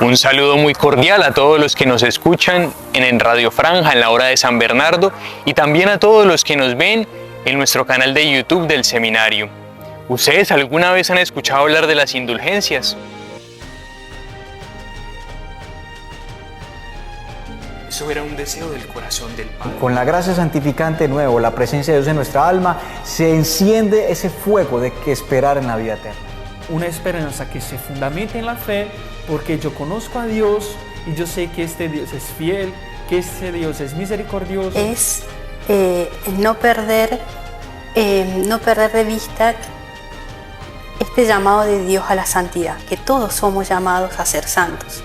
Un saludo muy cordial a todos los que nos escuchan en Radio Franja en la hora de San Bernardo y también a todos los que nos ven en nuestro canal de YouTube del seminario. ¿Ustedes alguna vez han escuchado hablar de las indulgencias? Eso era un deseo del corazón del Padre. Con la gracia santificante de nuevo, la presencia de Dios en nuestra alma, se enciende ese fuego de que esperar en la vida eterna. Una esperanza que se fundamenta en la fe, porque yo conozco a Dios y yo sé que este Dios es fiel, que este Dios es misericordioso. Es no perder de vista este llamado de Dios a la santidad, que todos somos llamados a ser santos.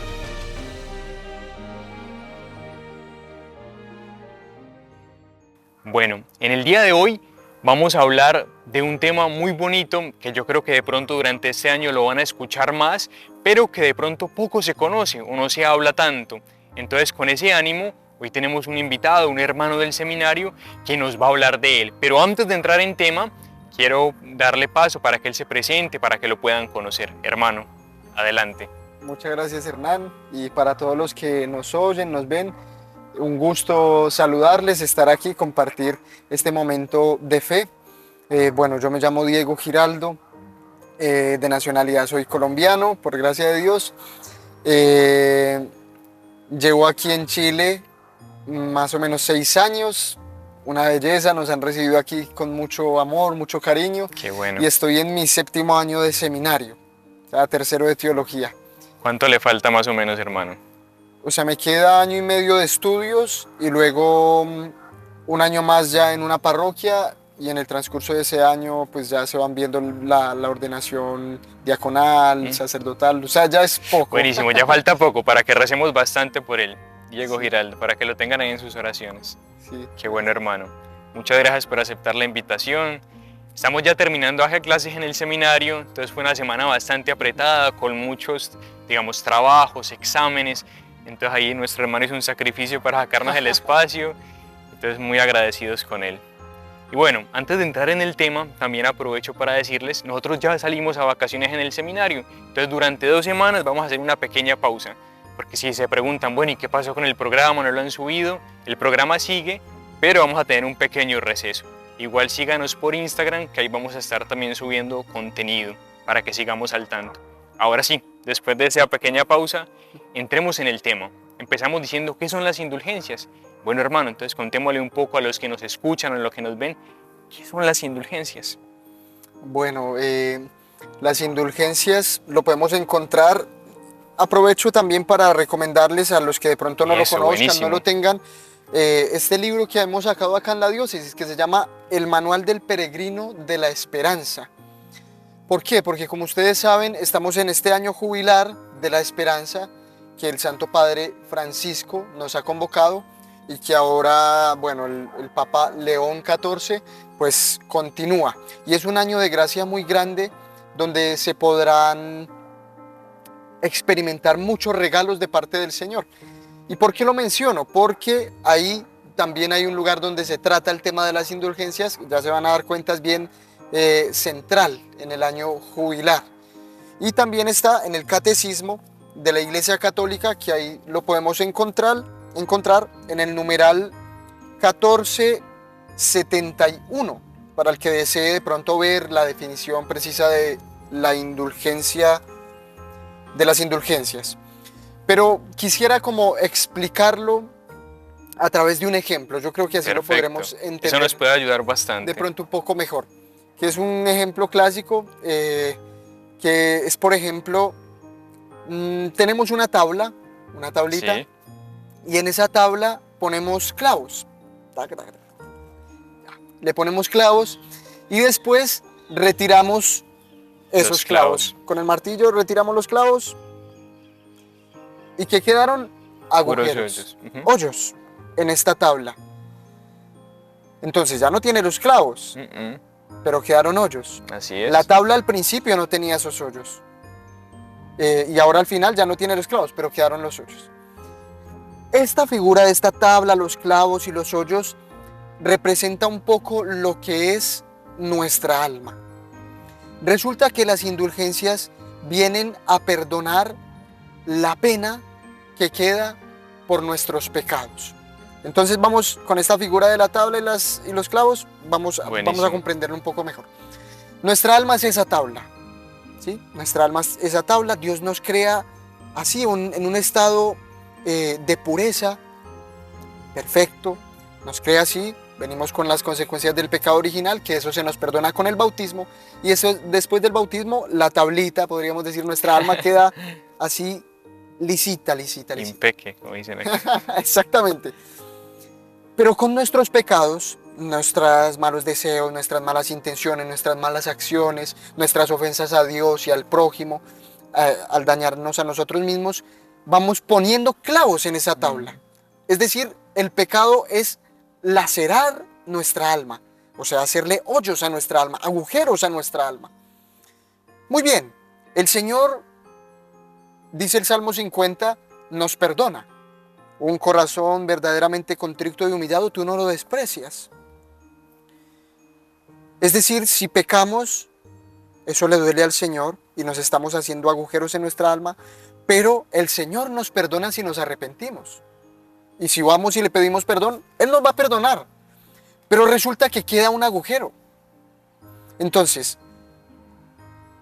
Bueno, en el día de hoy vamos a hablar de un tema muy bonito que yo creo que de pronto durante este año lo van a escuchar más, pero que de pronto poco se conoce o no se habla tanto. Entonces, con ese ánimo, hoy tenemos un invitado, un hermano del seminario, que nos va a hablar de él. Pero antes de entrar en tema, quiero darle paso para que él se presente, para que lo puedan conocer. Hermano, adelante. Muchas gracias, Hernán, y para todos los que nos oyen, nos ven, un gusto saludarles, estar aquí, compartir este momento de fe. Bueno, yo me llamo Diego Giraldo, de nacionalidad soy colombiano, por gracia de Dios. Llevo aquí en Chile más o menos 6 años, una belleza, nos han recibido aquí con mucho amor, mucho cariño. Qué bueno. Y estoy en mi 7º año de seminario, o sea, 3º de teología. ¿Cuánto le falta más o menos, hermano? O sea, me queda 1 año y medio de estudios y luego 1 año más ya en una parroquia, y en el transcurso de ese año pues ya se van viendo la ordenación diaconal, sacerdotal, o sea, ya es poco. Buenísimo, ya falta poco para que recemos bastante por él, Diego Giraldo, para que lo tengan ahí en sus oraciones. Sí. Qué bueno, hermano. Muchas gracias por aceptar la invitación. Estamos ya terminando clases en el seminario, entonces fue una semana bastante apretada, con muchos, digamos, trabajos, exámenes. Entonces ahí nuestro hermano hizo un sacrificio para sacarnos el espacio, entonces muy agradecidos con él. Y bueno, antes de entrar en el tema, también aprovecho para decirles, nosotros ya salimos a vacaciones en el seminario, entonces durante 2 semanas vamos a hacer una pequeña pausa, porque si se preguntan, bueno, ¿y qué pasó con el programa? ¿No lo han subido? El programa sigue, pero vamos a tener un pequeño receso. Igual síganos por Instagram, que ahí vamos a estar también subiendo contenido, para que sigamos al tanto. Ahora sí, después de esa pequeña pausa, entremos en el tema. Empezamos diciendo qué son las indulgencias. Bueno, hermano, entonces contémosle un poco a los que nos escuchan o a los que nos ven, ¿qué son las indulgencias? Bueno, las indulgencias lo podemos encontrar. Aprovecho también para recomendarles a los que de pronto no lo conozcan, buenísimo. no lo tengan, este libro que hemos sacado acá en la diócesis, que se llama El Manual del Peregrino de la Esperanza. ¿Por qué? Porque como ustedes saben, estamos en este año jubilar de la esperanza que el Santo Padre Francisco nos ha convocado y que ahora, bueno, el Papa León XIV pues continúa. Y es un año de gracia muy grande donde se podrán experimentar muchos regalos de parte del Señor. ¿Y por qué lo menciono? Porque ahí también hay un lugar donde se trata el tema de las indulgencias, ya se van a dar cuenta, es bien central en el año jubilar. Y también está en el Catecismo de la Iglesia Católica, que ahí lo podemos encontrar en el numeral 1471, para el que desee de pronto ver la definición precisa de la indulgencia, de las indulgencias. Pero quisiera como explicarlo a través de un ejemplo. Yo creo que así Perfecto. Lo podremos entender. Eso nos puede ayudar bastante. De pronto un poco mejor. Que es un ejemplo clásico, que es, por ejemplo, tenemos una tablita, Sí. y en esa tabla ponemos clavos. Le ponemos clavos y después retiramos esos clavos. Con el martillo retiramos los clavos. ¿Y qué quedaron? Agujeros, hoyos en esta tabla. Entonces ya no tiene los clavos, pero quedaron hoyos. Así es. La tabla al principio no tenía esos hoyos. Y ahora al final ya no tiene los clavos, pero quedaron los hoyos. Esta figura de esta tabla, los clavos y los hoyos, representa un poco lo que es nuestra alma. Resulta que las indulgencias vienen a perdonar la pena que queda por nuestros pecados. Entonces vamos con esta figura de la tabla y los clavos, vamos a comprenderlo un poco mejor. Nuestra alma es esa tabla, ¿sí? Nuestra alma es esa tabla. Dios nos crea así, en un estado de pureza, perfecto, nos crea así. Venimos con las consecuencias del pecado original, que eso se nos perdona con el bautismo, y eso después del bautismo, la tablita, podríamos decir, nuestra alma queda así lisita. Impeque, como dicen aquí. Exactamente. Pero con nuestros pecados, nuestros malos deseos, nuestras malas intenciones, nuestras malas acciones, nuestras ofensas a Dios y al prójimo, al dañarnos a nosotros mismos, vamos poniendo clavos en esa tabla. Es decir, el pecado es lacerar nuestra alma, o sea, hacerle hoyos a nuestra alma, agujeros a nuestra alma. Muy bien, el Señor, dice el Salmo 50, nos perdona. Un corazón verdaderamente contrito y humillado, tú no lo desprecias. Es decir, si pecamos, eso le duele al Señor y nos estamos haciendo agujeros en nuestra alma, pero el Señor nos perdona si nos arrepentimos. Y si vamos y le pedimos perdón, Él nos va a perdonar. Pero resulta que queda un agujero. Entonces,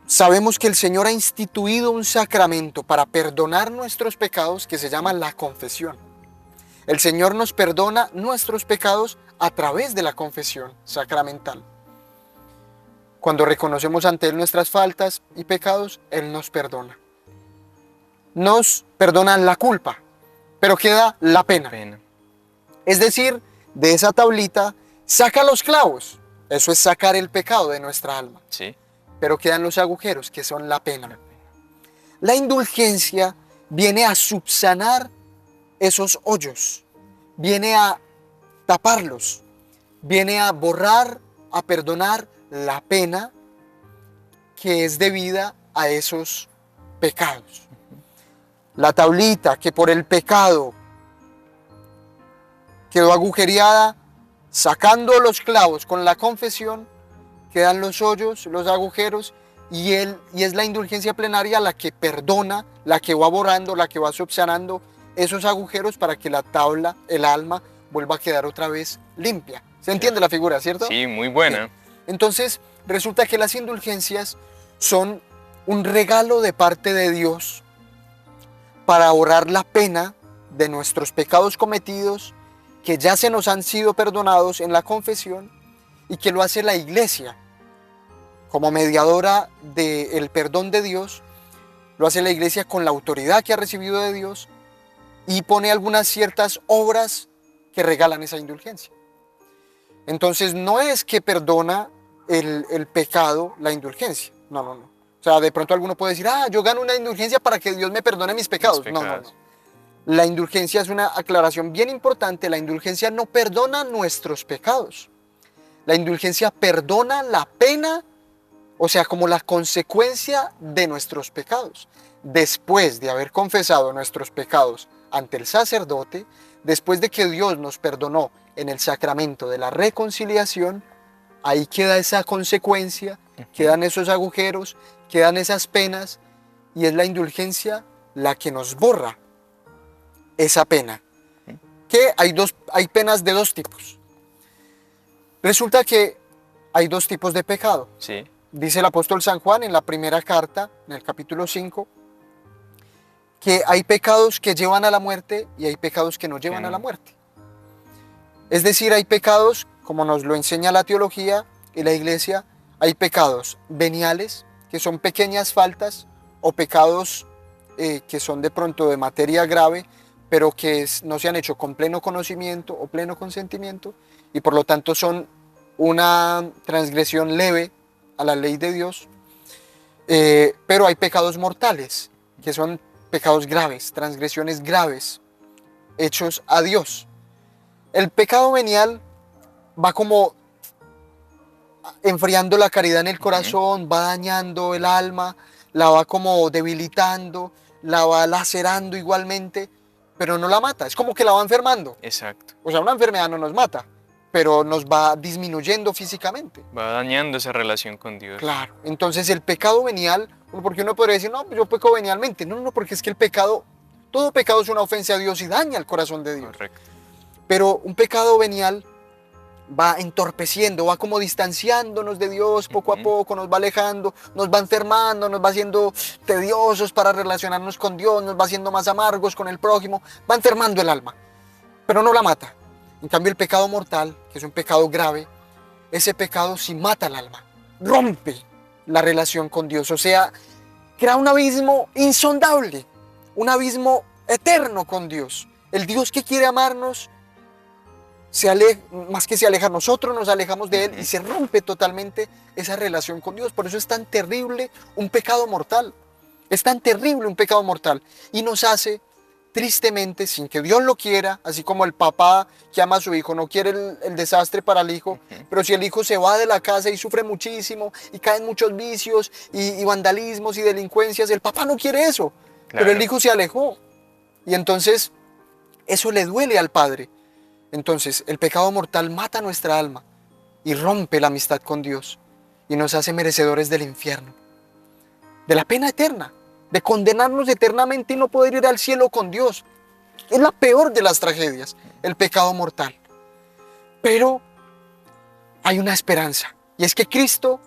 sabemos que el Señor ha instituido un sacramento para perdonar nuestros pecados que se llama la confesión. El Señor nos perdona nuestros pecados a través de la confesión sacramental. Cuando reconocemos ante Él nuestras faltas y pecados, Él nos perdona. Nos perdona la culpa, pero queda la pena. Es decir, de esa tablita saca los clavos. Eso es sacar el pecado de nuestra alma. Sí. Pero quedan los agujeros, que son la pena. La indulgencia viene a subsanar esos hoyos, viene a taparlos, viene a borrar, a perdonar la pena que es debida a esos pecados. La tablita que por el pecado quedó agujereada, sacando los clavos con la confesión, quedan los hoyos, los agujeros, y es la indulgencia plenaria la que perdona, la que va borrando, la que va subsanando esos agujeros para que la tabla, el alma, vuelva a quedar otra vez limpia. ¿Se entiende la figura, cierto? Sí, muy buena. Sí. Entonces, resulta que las indulgencias son un regalo de parte de Dios para borrar la pena de nuestros pecados cometidos, que ya se nos han sido perdonados en la confesión, y que lo hace la Iglesia como mediadora del perdón de Dios. Lo hace la Iglesia con la autoridad que ha recibido de Dios y pone algunas ciertas obras que regalan esa indulgencia. Entonces no es que perdona el pecado la indulgencia, no. O sea, de pronto alguno puede decir, yo gano una indulgencia para que Dios me perdone mis pecados. No. La indulgencia es una aclaración bien importante. La indulgencia no perdona nuestros pecados. La indulgencia perdona la pena, o sea, como la consecuencia de nuestros pecados. Después de haber confesado nuestros pecados ante el sacerdote, después de que Dios nos perdonó en el sacramento de la reconciliación, ahí queda esa consecuencia, quedan esos agujeros, quedan esas penas, y es la indulgencia la que nos borra esa pena. Que hay penas de dos tipos. Resulta que hay dos tipos de pecado. Sí. Dice el apóstol San Juan en la primera carta, en el capítulo 5, que hay pecados que llevan a la muerte y hay pecados que no llevan a la muerte. Es decir, hay pecados, como nos lo enseña la teología y la Iglesia, hay pecados veniales, que son pequeñas faltas, o pecados que son de pronto de materia grave, pero que no se han hecho con pleno conocimiento o pleno consentimiento, y por lo tanto son una transgresión leve a la ley de Dios. Pero hay pecados mortales, que son pecados graves, transgresiones graves, hechos a Dios. El pecado venial va como enfriando la caridad en el corazón, va dañando el alma, la va como debilitando, la va lacerando igualmente, pero no la mata, es como que la va enfermando. Exacto. O sea, una enfermedad no nos mata, pero nos va disminuyendo físicamente. Va dañando esa relación con Dios. Claro, entonces el pecado venial Porque uno podría decir, no, pues yo peco venialmente. No, no, porque es que el pecado, todo pecado es una ofensa a Dios y daña el corazón de Dios. Correcto. Pero un pecado venial va entorpeciendo, va como distanciándonos de Dios poco a poco, nos va alejando, nos va enfermando, nos va haciendo tediosos para relacionarnos con Dios, nos va haciendo más amargos con el prójimo, va enfermando el alma, pero no la mata. En cambio el pecado mortal, que es un pecado grave, ese pecado sí mata el alma, rompe la relación con Dios, o sea, crea un abismo insondable, un abismo eterno con Dios. El Dios que quiere amarnos más que se aleja, nosotros nos alejamos de Él y se rompe totalmente esa relación con Dios. Por eso es tan terrible un pecado mortal. Es tan terrible un pecado mortal. Y nos hace, tristemente, sin que Dios lo quiera, así como el papá que ama a su hijo, no quiere el desastre para el hijo, pero si el hijo se va de la casa y sufre muchísimo y cae en muchos vicios y vandalismos y delincuencias, el papá no quiere eso, Claro. pero el hijo se alejó. Y entonces eso le duele al padre. Entonces, el pecado mortal mata nuestra alma y rompe la amistad con Dios y nos hace merecedores del infierno, de la pena eterna, de condenarnos eternamente y no poder ir al cielo con Dios. Es la peor de las tragedias, el pecado mortal. Pero hay una esperanza, y es que Cristo,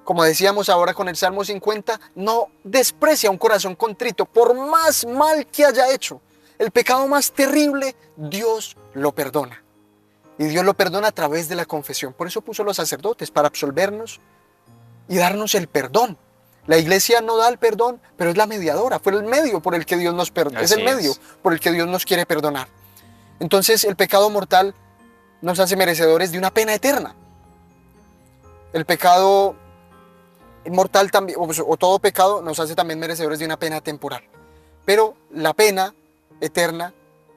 como decíamos ahora con el Salmo 50, no desprecia un corazón contrito, por más mal que haya hecho. El pecado más terrible, Dios lo perdona. Y Dios lo perdona a través de la confesión. Por eso puso a los sacerdotes, para absolvernos y darnos el perdón. La iglesia no da el perdón, pero es la mediadora. Fue el medio por el que Dios nos perdona. Es el medio por el que Dios nos quiere perdonar. Entonces el pecado mortal nos hace merecedores de una pena eterna. El pecado mortal también, o todo pecado, nos hace también merecedores de una pena temporal. Pero la pena eterna,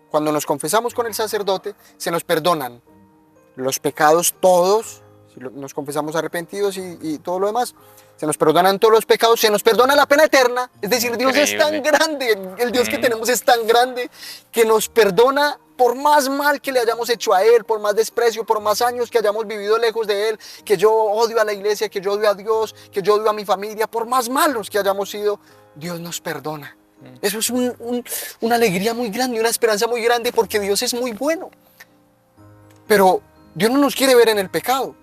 cuando nos confesamos con el sacerdote, se nos perdonan los pecados todos, si nos confesamos arrepentidos y todo lo demás, se nos perdonan todos los pecados, se nos perdona la pena eterna, es decir, Dios es tan grande, el Dios que tenemos es tan grande, que nos perdona por más mal que le hayamos hecho a Él, por más desprecio, por más años que hayamos vivido lejos de Él, que yo odio a la iglesia, que yo odio a Dios, que yo odio a mi familia, por más malos que hayamos sido, Dios nos perdona. Eso es una alegría muy grande, una esperanza muy grande, porque Dios es muy bueno. Pero Dios no nos quiere ver en el pecado.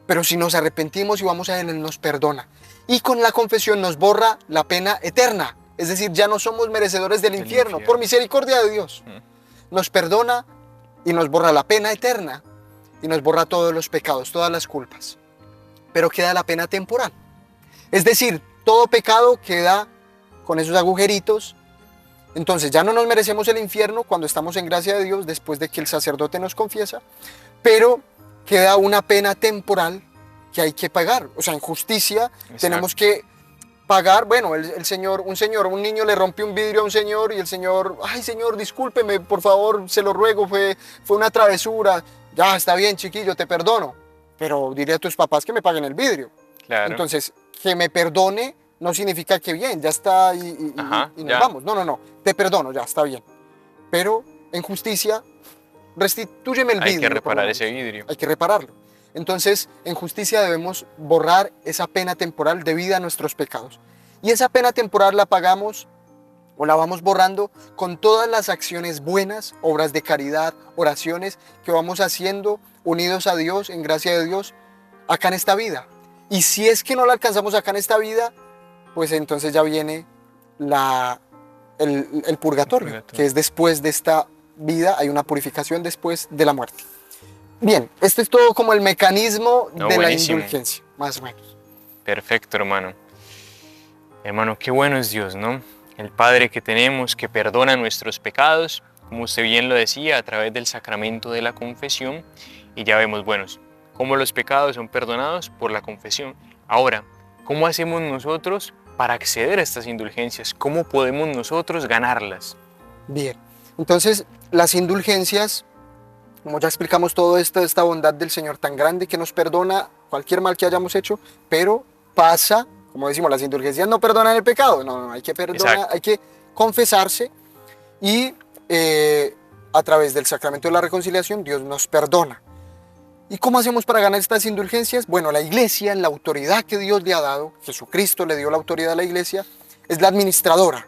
Pero si nos arrepentimos y vamos a Él, Él nos perdona. Y con la confesión nos borra la pena eterna. Es decir, ya no somos merecedores del infierno, por misericordia de Dios. Nos perdona y nos borra la pena eterna. Y nos borra todos los pecados, todas las culpas. Pero queda la pena temporal. Es decir, todo pecado queda con esos agujeritos. Entonces ya no nos merecemos el infierno cuando estamos en gracia de Dios después de que el sacerdote nos confiesa, pero queda una pena temporal que hay que pagar. O sea, en justicia tenemos que pagar. Bueno, un niño le rompió un vidrio a un señor y el señor, ay señor, discúlpeme, por favor, se lo ruego, fue una travesura. Ya, está bien, chiquillo, te perdono, pero diré a tus papás que me paguen el vidrio. Claro. Entonces, que me perdone no significa que bien, ya está y nos vamos. No, te perdono, ya está bien. Pero en justicia, restitúyeme el vidrio. Hay que reparar ese vidrio. Hay que repararlo. Entonces, en justicia debemos borrar esa pena temporal debida a nuestros pecados. Y esa pena temporal la pagamos o la vamos borrando con todas las acciones buenas, obras de caridad, oraciones que vamos haciendo unidos a Dios, en gracia de Dios, acá en esta vida. Y si es que no la alcanzamos acá en esta vida, pues entonces ya viene el purgatorio, que es después de esta vida, hay una purificación después de la muerte. Bien, este es todo como el mecanismo de buenísimo. la indulgencia, más o menos. Perfecto, hermano. Hermano, qué bueno es Dios, ¿no? El Padre que tenemos, que perdona nuestros pecados, como usted bien lo decía, a través del sacramento de la confesión. Y ya vemos, bueno, cómo los pecados son perdonados por la confesión. Ahora, ¿cómo hacemos nosotros para acceder a estas indulgencias? ¿Cómo podemos nosotros ganarlas? Bien, entonces las indulgencias, como ya explicamos todo esto, esta bondad del Señor tan grande que nos perdona cualquier mal que hayamos hecho, pero pasa, como decimos, las indulgencias no perdonan el pecado, no, hay que perdonar, hay que confesarse y a través del sacramento de la reconciliación Dios nos perdona. ¿Y cómo hacemos para ganar estas indulgencias? Bueno, la iglesia, en la autoridad que Dios le ha dado, Jesucristo le dio la autoridad a la iglesia, es la administradora,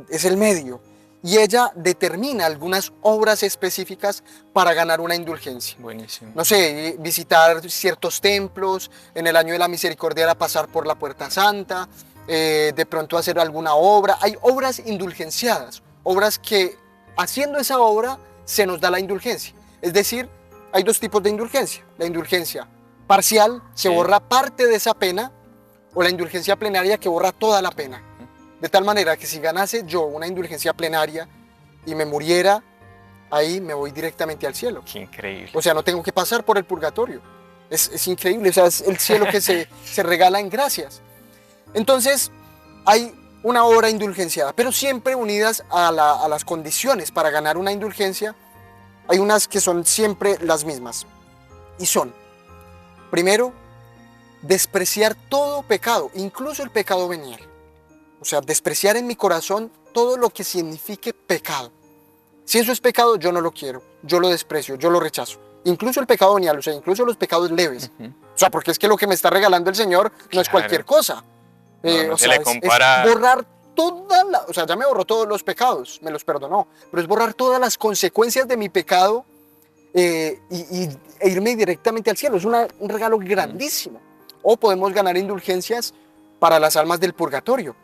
es el medio. Y ella determina algunas obras específicas para ganar una indulgencia. Buenísimo. No sé, visitar ciertos templos, en el año de la misericordia era pasar por la Puerta Santa, de pronto hacer alguna obra. Hay obras indulgenciadas, obras que haciendo esa obra se nos da la indulgencia. Es decir, hay dos tipos de indulgencia. La indulgencia parcial, que borra parte de esa pena, o la indulgencia plenaria, que borra toda la pena. De tal manera que si ganase yo una indulgencia plenaria y me muriera, ahí me voy directamente al cielo. Qué increíble. O sea, no tengo que pasar por el purgatorio. Es increíble, o sea, es el cielo que se regala en gracias. Entonces, hay una obra indulgenciada, pero siempre unidas a las condiciones para ganar una indulgencia. Hay unas que son siempre las mismas. Y son, primero, despreciar todo pecado, incluso el pecado venial. O sea, despreciar en mi corazón todo lo que signifique pecado. Si eso es pecado, yo no lo quiero, yo lo desprecio, yo lo rechazo. Incluso el pecado venial, o sea, incluso los pecados leves. O sea, porque es que lo que me está regalando el Señor no es cualquier cosa. No o se sea, le compara. es borrar toda la... O sea, ya me borró todos los pecados, me los perdonó. Pero es borrar todas las consecuencias de mi pecado e irme directamente al cielo. Es un regalo grandísimo. O podemos ganar indulgencias para las almas del purgatorio,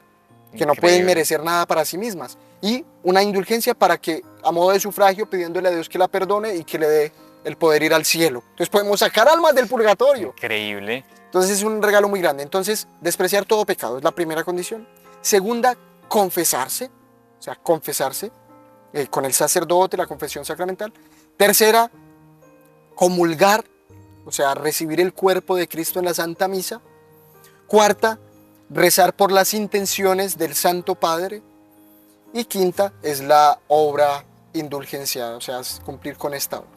que no pueden merecer nada para sí mismas. Y una indulgencia para que, a modo de sufragio, pidiéndole a Dios que la perdone y que le dé el poder ir al cielo. Entonces podemos sacar almas del purgatorio. Increíble. Entonces es un regalo muy grande. Entonces, despreciar todo pecado es la primera condición. Segunda, confesarse. O sea, confesarse con el sacerdote, la confesión sacramental. Tercera, comulgar. O sea, recibir el cuerpo de Cristo en la Santa Misa. Cuarta, rezar por las intenciones del Santo Padre. Y quinta es la obra indulgenciada, o sea, es cumplir con esta obra.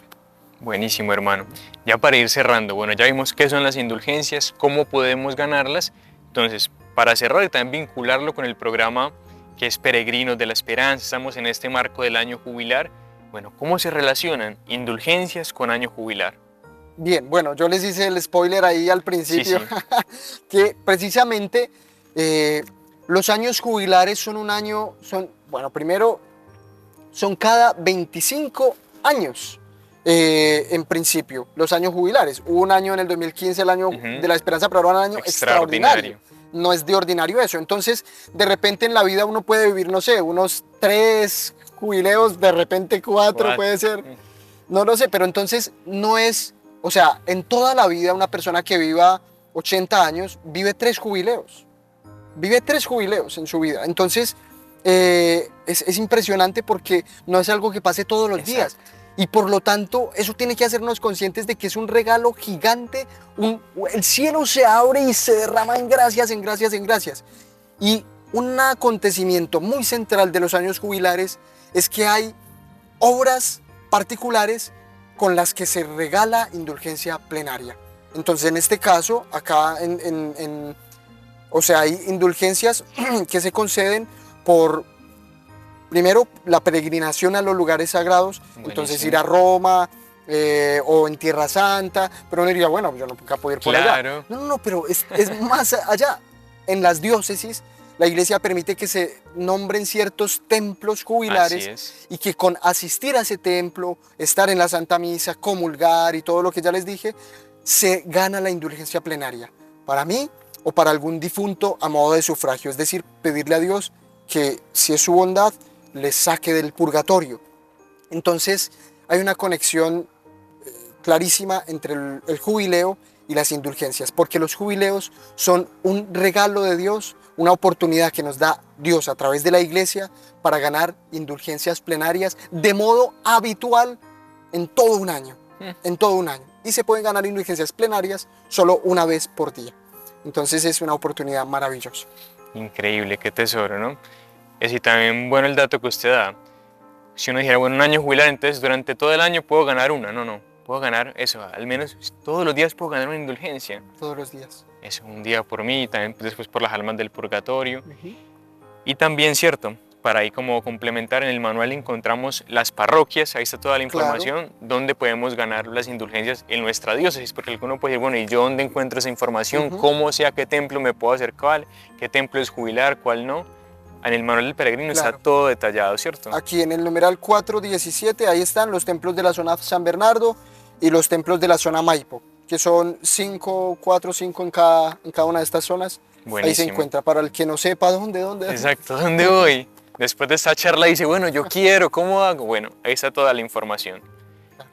Buenísimo, hermano. Ya para ir cerrando, bueno, ya vimos qué son las indulgencias, cómo podemos ganarlas. Entonces, para cerrar y también vincularlo con el programa que es Peregrinos de la Esperanza, estamos en este marco del año jubilar. Bueno, ¿cómo se relacionan indulgencias con año jubilar? Bien, bueno, yo les hice el spoiler ahí al principio, sí. Que precisamente los años jubilares bueno, primero son cada 25 años en principio, los años jubilares. Hubo un año en el 2015, el año de la esperanza, pero ahora un año extraordinario. No es de ordinario eso. Entonces, de repente en la vida uno puede vivir, no sé, unos 3 jubileos, de repente 4 puede ser. No lo sé, pero entonces no es... O sea, en toda la vida una persona que viva 80 años vive 3 jubileos. Vive 3 jubileos en su vida. Entonces, es impresionante porque no es algo que pase todos los días. Y por lo tanto, eso tiene que hacernos conscientes de que es un regalo gigante. El cielo se abre y se derrama en gracias, en gracias, en gracias. Y un acontecimiento muy central de los años jubilares es que hay obras particulares con las que se regala indulgencia plenaria. Entonces, en este caso, acá o sea, hay indulgencias que se conceden por, primero, la peregrinación a los lugares sagrados. Buenísimo. Entonces, ir a Roma o en Tierra Santa, pero uno diría, bueno, yo nunca puedo ir por allá. No, pero es más allá. En las diócesis, la iglesia permite que se nombren ciertos templos jubilares y que con asistir a ese templo, estar en la Santa Misa, comulgar y todo lo que ya les dije, se gana la indulgencia plenaria. Para mí o para algún difunto a modo de sufragio, es decir, pedirle a Dios que, si es su bondad, les saque del purgatorio. Entonces, hay una conexión clarísima entre el jubileo y las indulgencias, porque los jubileos son un regalo de Dios, una oportunidad que nos da Dios a través de la iglesia para ganar indulgencias plenarias de modo habitual en todo un año, y se pueden ganar indulgencias plenarias solo una vez por día. Entonces es una oportunidad maravillosa. Increíble, qué tesoro, ¿no? Es y también bueno el dato que usted da. Si uno dijera, bueno, un año jubilar, entonces durante todo el año puedo ganar una. No, puedo ganar eso, al menos todos los días puedo ganar una indulgencia. Todos los días. Eso, un día por mí y también después por las almas del purgatorio. Y también, cierto, para ahí como complementar, en el manual encontramos las parroquias, ahí está toda la Claro. información, donde podemos ganar las indulgencias en nuestra diócesis, porque alguno puede decir, bueno, ¿y yo dónde encuentro esa información? Ujú. ¿Cómo sé a qué templo me puedo acercar? ¿Qué templo es jubilar? ¿Cuál no? En el manual del peregrino Claro. está todo detallado, ¿cierto? Aquí en el numeral 417, ahí están los templos de la zona San Bernardo y los templos de la zona Maipo, que son 5, 4, 5 en cada una de estas zonas. Ahí se Buenísimo. encuentra, para el que no sepa dónde. Exacto, ¿dónde voy? Después de esta charla dice, bueno, yo quiero, ¿cómo hago? Bueno, ahí está toda la información.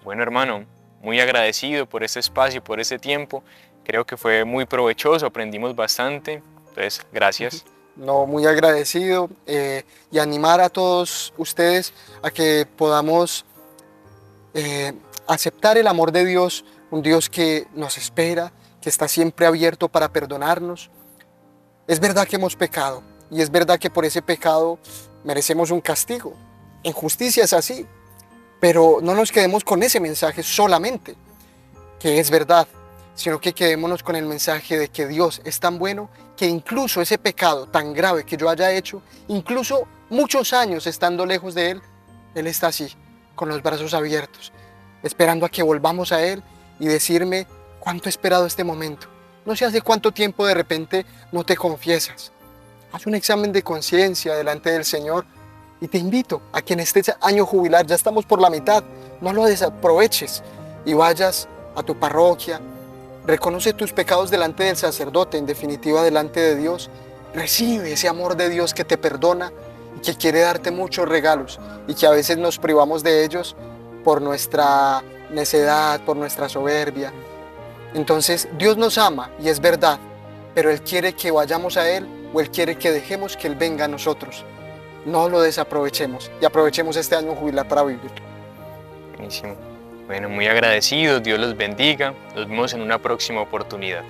Bueno, hermano, muy agradecido por este espacio, por este tiempo. Creo que fue muy provechoso, aprendimos bastante. Entonces, gracias. No, muy agradecido y animar a todos ustedes a que podamos aceptar el amor de Dios, un Dios que nos espera, que está siempre abierto para perdonarnos. Es verdad que hemos pecado y es verdad que por ese pecado merecemos un castigo. En justicia es así, pero no nos quedemos con ese mensaje solamente, que es verdad, sino que quedémonos con el mensaje de que Dios es tan bueno que incluso ese pecado tan grave que yo haya hecho, incluso muchos años estando lejos de Él está así, con los brazos abiertos, esperando a que volvamos a Él y decirme cuánto he esperado este momento. No sé hace cuánto tiempo de repente no te confiesas. Haz un examen de conciencia delante del Señor y te invito a que en este año jubilar, ya estamos por la mitad, no lo desaproveches y vayas a tu parroquia, reconoce tus pecados delante del sacerdote, en definitiva delante de Dios, recibe ese amor de Dios que te perdona y que quiere darte muchos regalos y que a veces nos privamos de ellos por nuestra necedad, por nuestra soberbia. Entonces Dios nos ama y es verdad, pero Él quiere que vayamos a Él o Él quiere que dejemos que Él venga a nosotros. No lo desaprovechemos y aprovechemos este año jubilar para vivir. Buenísimo. Bueno, muy agradecidos, Dios los bendiga. Nos vemos en una próxima oportunidad.